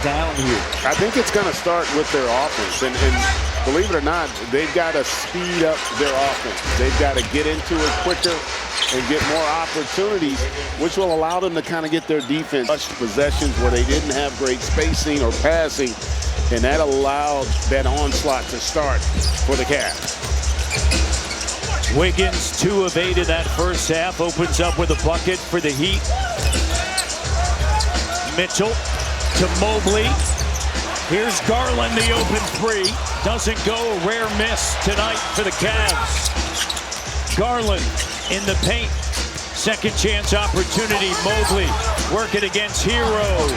down here. I think it's going to start with their offense. And believe it or not, they've got to speed up their offense. They've got to get into it quicker and get more opportunities, which will allow them to kind of get their defense possessions where they didn't have great spacing or passing, and that allowed that onslaught to start for the Cavs. Wiggins, 2 of 8 in that first half, opens up with a bucket for the Heat. Mitchell to Mobley. Here's Garland, the open 3. Doesn't go, a rare miss tonight for the Cavs. Garland in the paint. Second chance opportunity. Mobley working against Hero.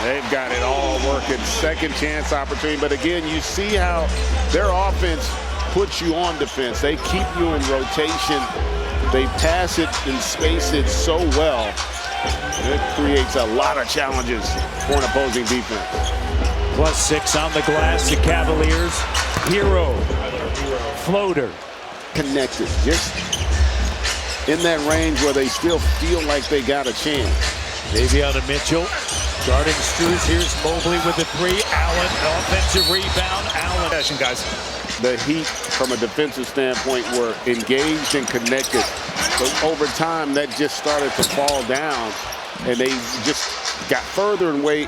They've got it all working. Second chance opportunity. But again, you see how their offense puts you on defense. They keep you in rotation. They pass it and space it so well. It creates a lot of challenges for an opposing defense. +6 on the glass, the Cavaliers. Hero, floater. Connected, just in that range where they still feel like they got a chance. Maybe out of Mitchell. Guarding Strus. Here's Mobley with the 3. Allen, offensive rebound. Allen. Guys. The Heat, from a defensive standpoint, were engaged and connected. But over time, that just started to fall down, and they just got further away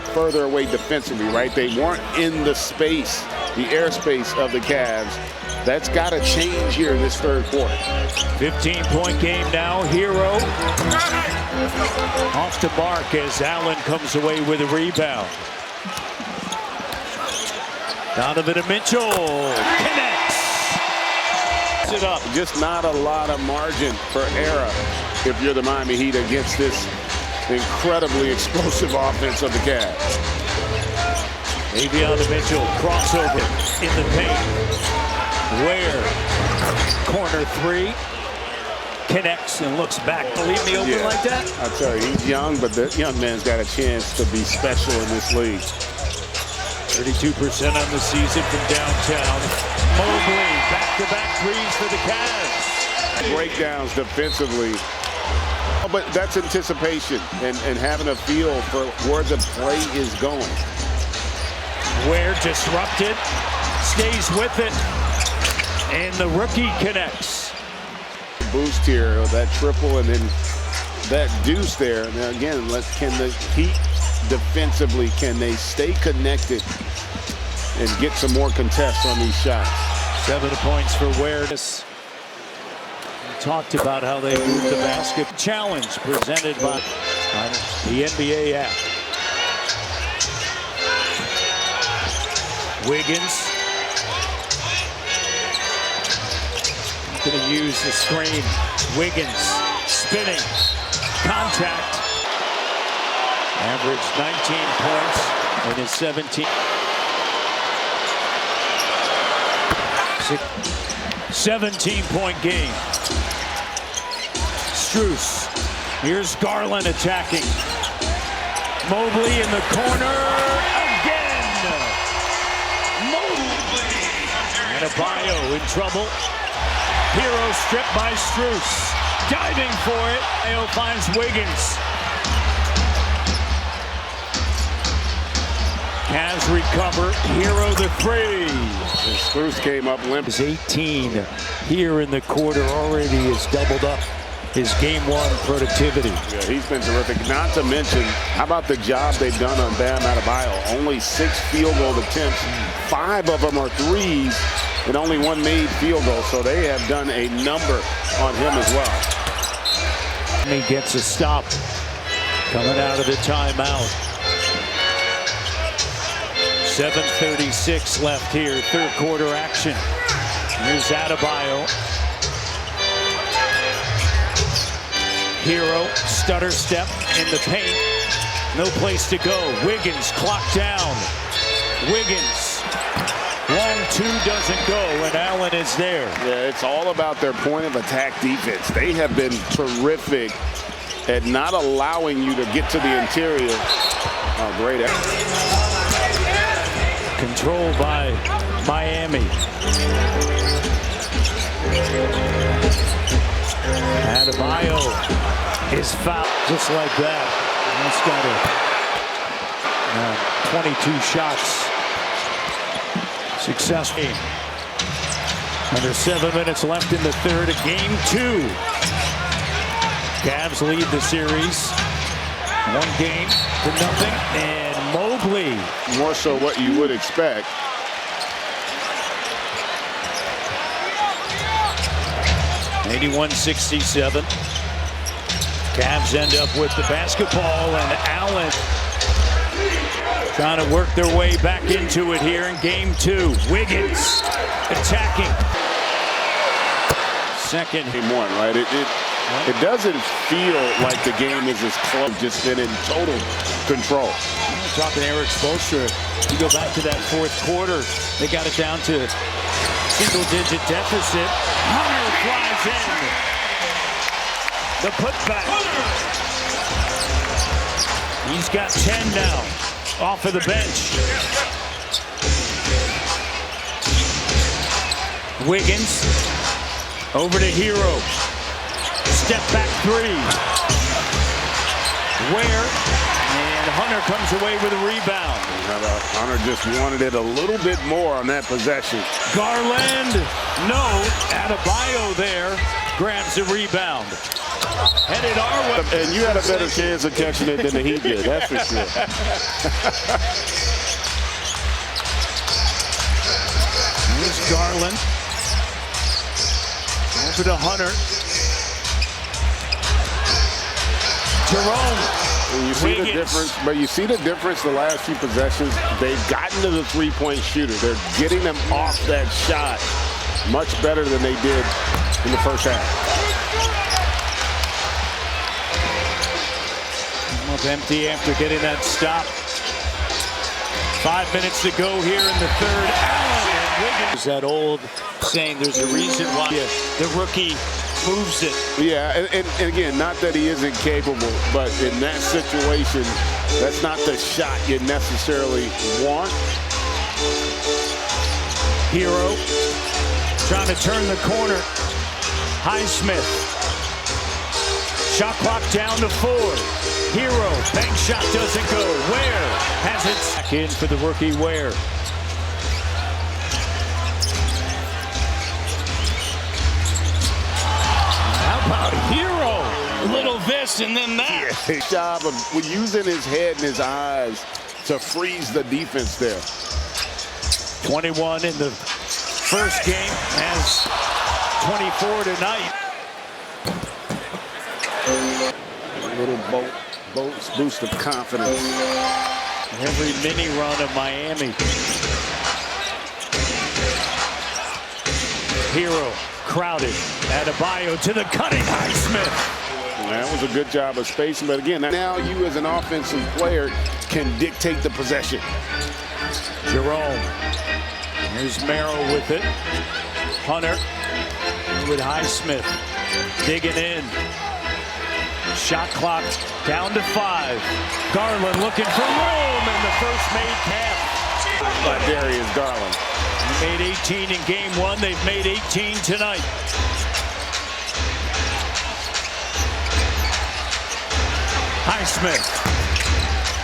defensively, right? They weren't in the space, the airspace of the Cavs. That's got to change here in this third quarter. 15-point game now. Hero off the mark as Allen comes away with a rebound. Donovan and Mitchell connects. It up. Just not a lot of margin for error if you're the Miami Heat against this incredibly explosive offense of the Cavs. Davion to Mitchell, crossover in the paint. Ware, corner 3, connects and looks back. Leave me open like that? I tell you, he's young, but the young man's got a chance to be special in this league. 32% on the season from downtown. Mobley, back-to-back threes for the Cavs. Breakdowns defensively. But that's anticipation and having a feel for where the play is going. Ware disrupted, stays with it, and the rookie connects. Boost here, that triple, and then that deuce there. Now again, can the Heat defensively, can they stay connected and get some more contests on these shots? 7 points for Ware. We talked about how they move the basket. Challenge presented by the NBA app. Wiggins going to use the screen. Wiggins spinning, contact. Averaged 19 points in his 17-point game. Strus. Here's Garland attacking. Mobley in the corner again. Mobley. Adebayo in trouble. Hero stripped by Strus. Diving for it. Adebayo finds Wiggins. Cavs recover. Hero the 3. Strus came up limp. Is 18 here in the quarter. Already has doubled up his game 1 productivity. Yeah, he's been terrific. Not to mention, how about the job they've done on Bam Adebayo? Only 6 field goal attempts. 5 of them are threes, and only 1 made field goal. So they have done a number on him as well. He gets a stop coming out of the timeout. 7:36 left here, third quarter action. Here's Adebayo. Hero, stutter step in the paint. No place to go. Wiggins clocked down. Wiggins. 1-2 doesn't go, and Allen is there. Yeah, it's all about their point of attack defense. They have been terrific at not allowing you to get to the interior. Oh, great effort. Controlled by Miami. Adebayo is fouled just like that. That's got 22 shots. Successful. Under 7 minutes left in the third of game 2. Cavs lead the series 1-0. And Mobley. More so what you would expect. (81-67). Cavs end up with the basketball, and Allen trying to work their way back into it here in game 2. Wiggins attacking. Second. Game 1, right? It doesn't feel like the game is as close. Just been in total control. Talking to Eric Spoelstra, you go back to that fourth quarter, they got it down to single-digit deficit. Hunter flies in. The putback. He's got 10 now off of the bench. Wiggins over to Hero. Step back 3. Ware. And Hunter comes away with a rebound. Hunter just wanted it a little bit more on that possession. Garland, no. Adebayo there grabs the rebound. Headed our way. And you had a better chance of catching it than the Heat did, that's for sure. Here's Garland. Over to Hunter. Jerome. You see the difference, but you see the difference the last few possessions. They've gotten to the three-point shooter. They're getting them off that shot much better than they did in the first half. Up empty after getting that stop. 5 minutes to go here in the third. Allen and Wiggins. That old saying, there's a reason why the rookie moves it. Yeah, and again, not that he isn't capable, but in that situation, that's not the shot you necessarily want. Hero trying to turn the corner. Highsmith. Shot clock down to 4. Hero, bank shot doesn't go. Ware has it back in for the rookie Ware. How about Hero? A little this and then that. Yeah, job of using his head and his eyes to freeze the defense there. 21 in the first game, has 24 tonight. A little boost of confidence. Every mini run of Miami. Hero crowded. Adebayo to the cutting Highsmith. That was a good job of spacing, but again, now you as an offensive player can dictate the possession. Jerome. Here's Merrill with it. Hunter with Highsmith. Digging in. Shot clock down to 5. Garland looking for room, and the first made half By Darius Garland. He made 18 in game 1. They've made 18 tonight. Highsmith.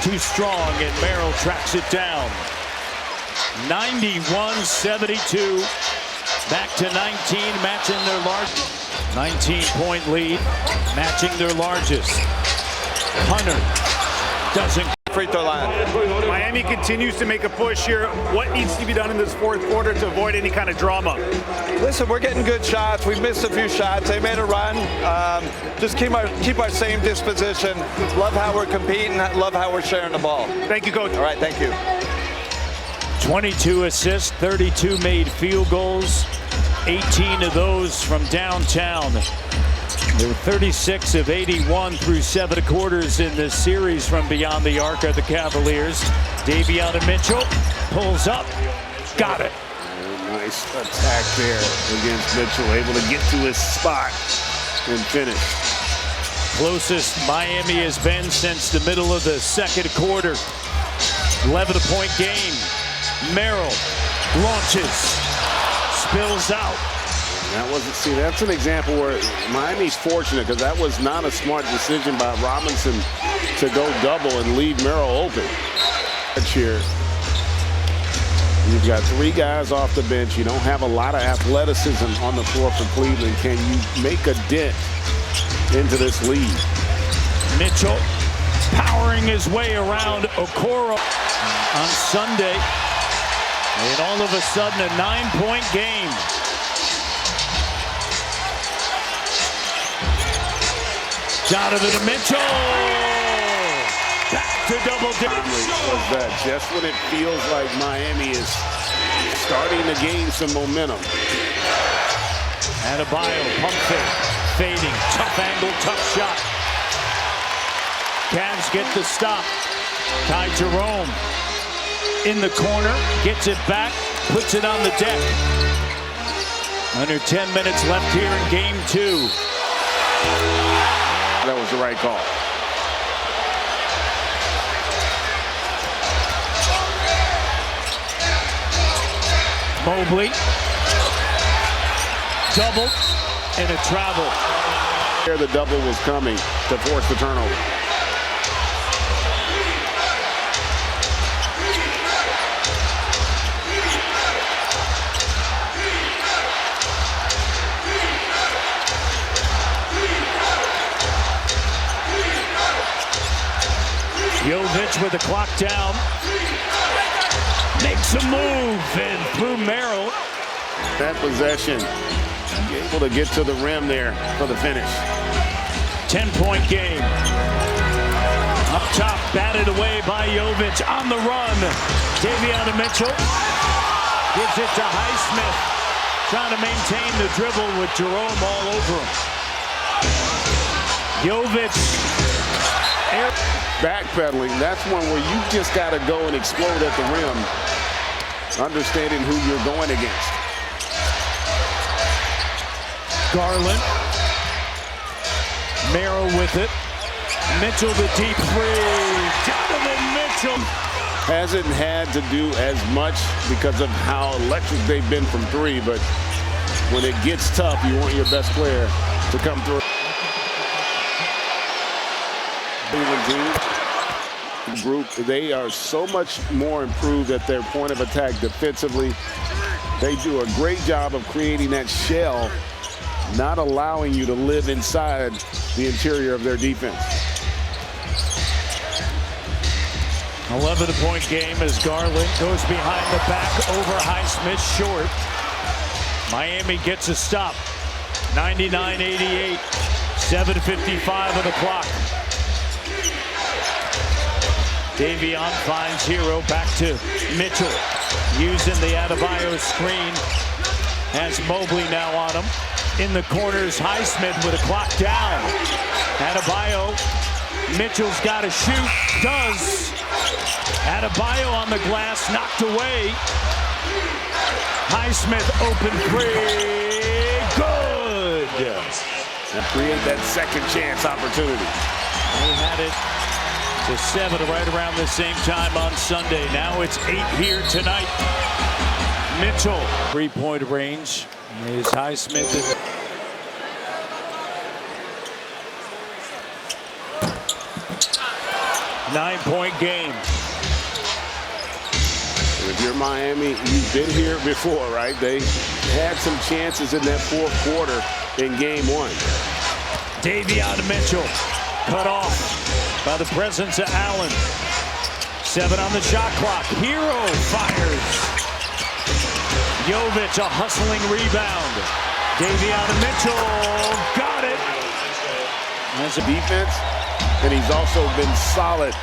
Too strong, and Merrill tracks it down. 91-72. Back to 19, matching their largest. 19-point lead, matching their largest. Hunter doesn't. Free throw line. Miami continues to make a push here. What needs to be done in this fourth quarter to avoid any kind of drama? Listen, we're getting good shots. We missed a few shots. They made a run. Just keep our same disposition. Love how we're competing. Love how we're sharing the ball. Thank you, Coach. All right, thank you. 22 assists, 32 made field goals, 18 of those from downtown. They were 36 of 81 through 7 quarters in this series from beyond the arc of the Cavaliers. Davion Mitchell pulls up, got it. Nice attack there against Mitchell, able to get to his spot and finish. Closest Miami has been since the middle of the second quarter. 11-point game. Merrill launches, spills out. That wasn't, see, that's an example where Miami's fortunate because that was not a smart decision by Robinson to go double and leave Merrill open. Here, you've got 3 guys off the bench. You don't have a lot of athleticism on the floor for Cleveland. Can you make a dent into this lead? Mitchell powering his way around Okoro on Sunday. And all of a sudden, a 9-point game. Donovan Mitchell. Back to double digits. Was that just when it feels like Miami is starting to gain some momentum? Adebayo, pump fake, fading, tough angle, tough shot. Cavs get the stop. Ty Jerome in the corner, gets it back, puts it on the deck. Under 10 minutes left here in game 2. That was the right call. Mobley, double, and a travel. There the double was coming to force the turnover. Jovic with the clock down. Makes a move and through Merrill. That possession, able to get to the rim there for the finish. 10-point game. Up top, batted away by Jovic on the run. Davion Mitchell gives it to Highsmith, trying to maintain the dribble with Jerome all over him. Jovic. Backpedaling, that's one where you just got to go and explode at the rim, understanding who you're going against. Garland. Merrill with it. Mitchell the deep three. Donovan Mitchell. Hasn't had to do as much because of how electric they've been from 3, but when it gets tough, you want your best player to come through. Cleveland team group, they are so much more improved at their point of attack defensively. They do a great job of creating that shell, not allowing you to live inside the interior of their defense. 11-point game as Garland goes behind the back over Highsmith, short. Miami gets a stop. 99-88. 7:55 of the clock. Davion finds Hero, back to Mitchell. Using the Adebayo screen. Has Mobley now on him. In the corners, Highsmith with a clock down. Adebayo. Mitchell's got to shoot. Does. Adebayo on the glass, knocked away. Highsmith open three. Good. And create that second chance opportunity. They had it to 7 right around the same time on Sunday. Now it's 8 here tonight. Mitchell, 3-point range is Highsmith. Nine-point game. If you're Miami, you've been here before, right? They had some chances in that fourth quarter in game 1. Davion Mitchell cut off by the presence of Allen. 7 on the shot clock. Hero fires. Jovic, a hustling rebound. Davion Mitchell got it. As a defense, and he's also been solid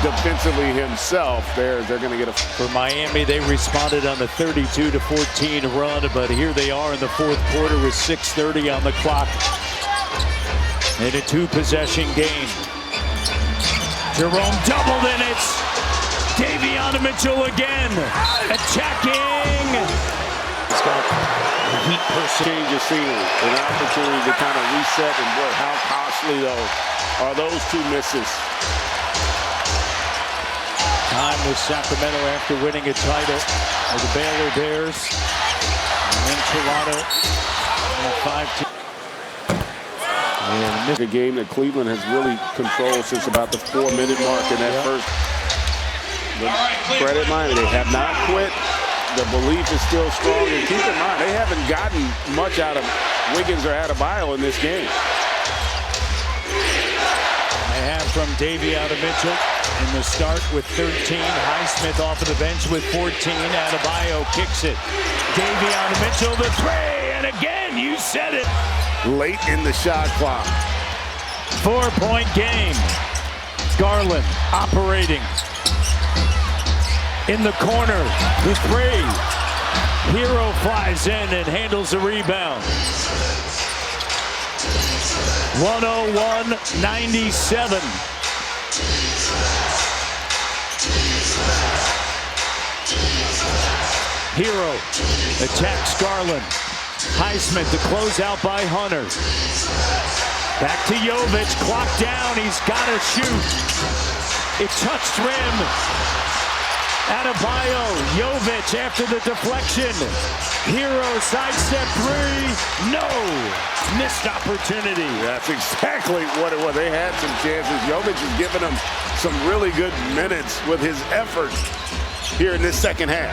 defensively himself. They're going to get a... For Miami, they responded on the 32-14 run, but here they are in the fourth quarter with 6:30 on the clock. In a 2-possession game. Jerome doubled, and it's Davion Mitchell again. Attacking. He's got a heat person. Change of scenery, an opportunity to kind of reset, and boy, how costly, though, are those 2 misses. Time with Sacramento after winning a title with the Baylor Bears. And then Toronto on 5-2. A game that Cleveland has really controlled since about the 4-minute mark in that first. But credit Miami, they have not quit. The belief is still strong. And keep in mind, they haven't gotten much out of Wiggins or Adebayo in this game. They have from Davey out of Mitchell in the start with 13. Highsmith off of the bench with 14. Adebayo kicks it. Davey out of Mitchell, the three, and again, you said it. Late in the shot clock. 4-point game. Garland operating. In the corner, the three. Hero flies in and handles the rebound. 101-97. Hero attacks Garland. Highsmith, the closeout by Hunter. Back to Jovic, clock down, he's got to shoot. It touched rim. Adebayo, Jovic after the deflection. Hero sidestep three, no. Missed opportunity. That's exactly what it was. They had some chances. Jovic has given them some really good minutes with his effort here in this second half.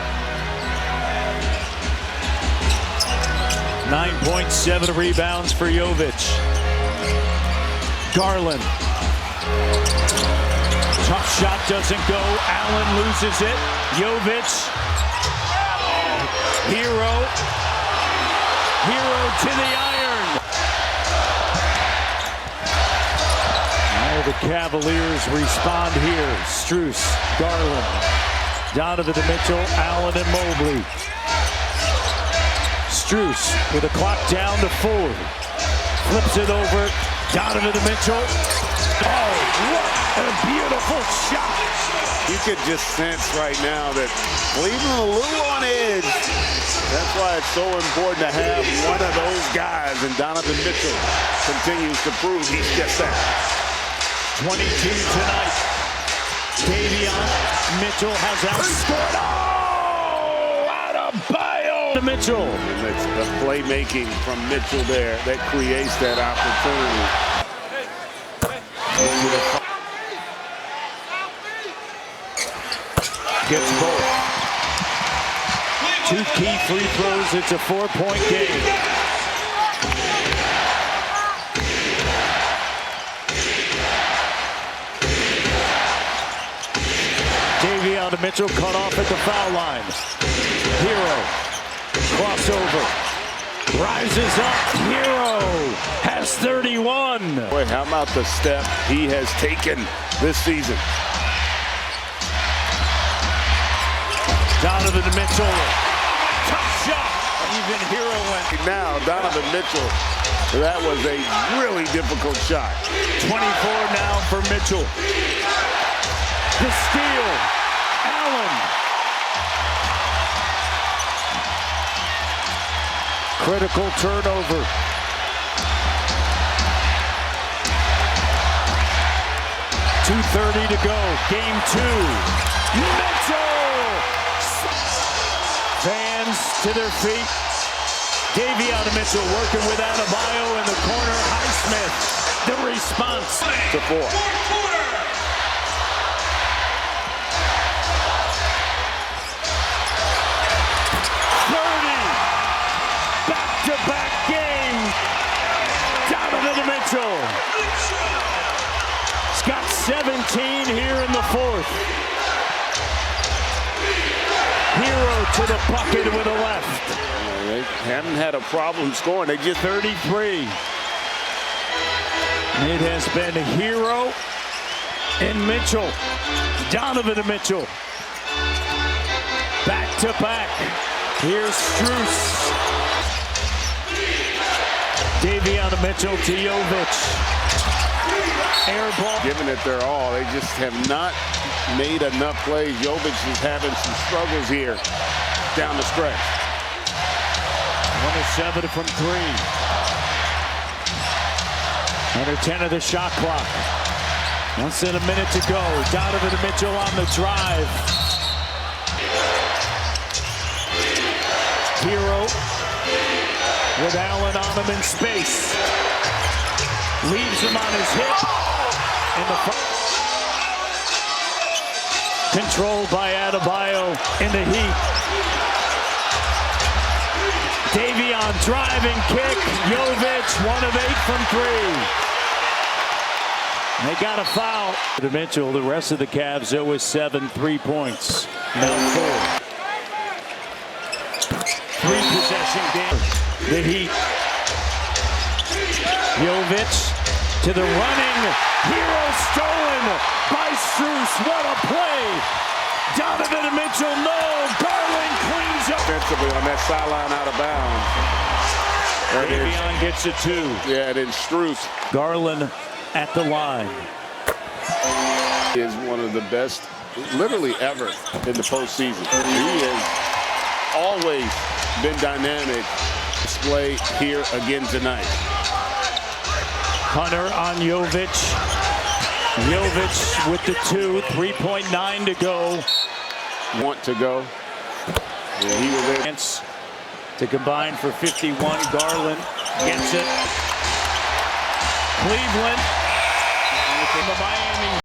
9.7 rebounds for Jovic. Garland. Tough shot doesn't go. Allen loses it. Jovic. Hero to the iron. Now the Cavaliers respond here. Strus, Garland, Donovan to Mitchell, Allen and Mobley. Strus with a clock down to 4. Flips it over. Donovan to Mitchell. Oh, what a beautiful shot. You could just sense right now that Cleveland a little on edge. That's why it's so important to have one of those guys, and Donovan Mitchell continues to prove he's just that. 22 tonight. Davion Mitchell has outscored. Oh, Adebayo to Mitchell. And it's the playmaking from Mitchell there that creates that opportunity. Gets both. 2 key free throws. It's a 4-point game. Davion to Mitchell cut off at the foul line. Hero. Crossover. Rises up. Hero has 31. Boy, how about the step he has taken this season? Donovan to Mitchell. Tough shot. Even Hero went. Now, Donovan Mitchell, that was a really difficult shot. 24 now for Mitchell. The steal. Allen. Critical turnover. .230 to go. Game 2. Mitchell. Fans to their feet. Davion to Mitchell working with Adebayo in the corner. Highsmith. The response. To 4. Back-to-back game. Donovan to Mitchell. He's got 17 here in the 4th. Hero to the bucket with a left. They haven't had a problem scoring. They just 33. It has been Hero and Mitchell. Donovan to Mitchell. Back to back. Here's Strus. Davion to Mitchell to Jovic. Air ball. giving it their all. They just have not made enough plays. Jovic is having some struggles here down the stretch. 1 of 7 from 3. Under 10 of the shot clock. Less than a minute to go. Donovan Mitchell on the drive. Hero with Allen on him in space. Leaves him on his hip. And the controlled by Adebayo in the heat. Davion driving kick. Jovic, 1 of 8 from 3. They got a foul. To Mitchell, the rest of the Cavs 0 with 7 3-points. Now 4. 3-possession game. The Heat. Jovic to the running. Hero stolen by Strus. What a play. Donovan Mitchell, no. Garland cleans up. Defensively on that sideline out of bounds. Davion gets a 2. Yeah, and then Strus Garland at the line. is one of the best, literally ever, in the postseason. He has always been dynamic. Display here again tonight. Hunter on Jovic. Jovic with the 2. 3.9 to go. Want to go. Yeah, he was there. Chance to combine for 51. Garland gets it. Cleveland. The Miami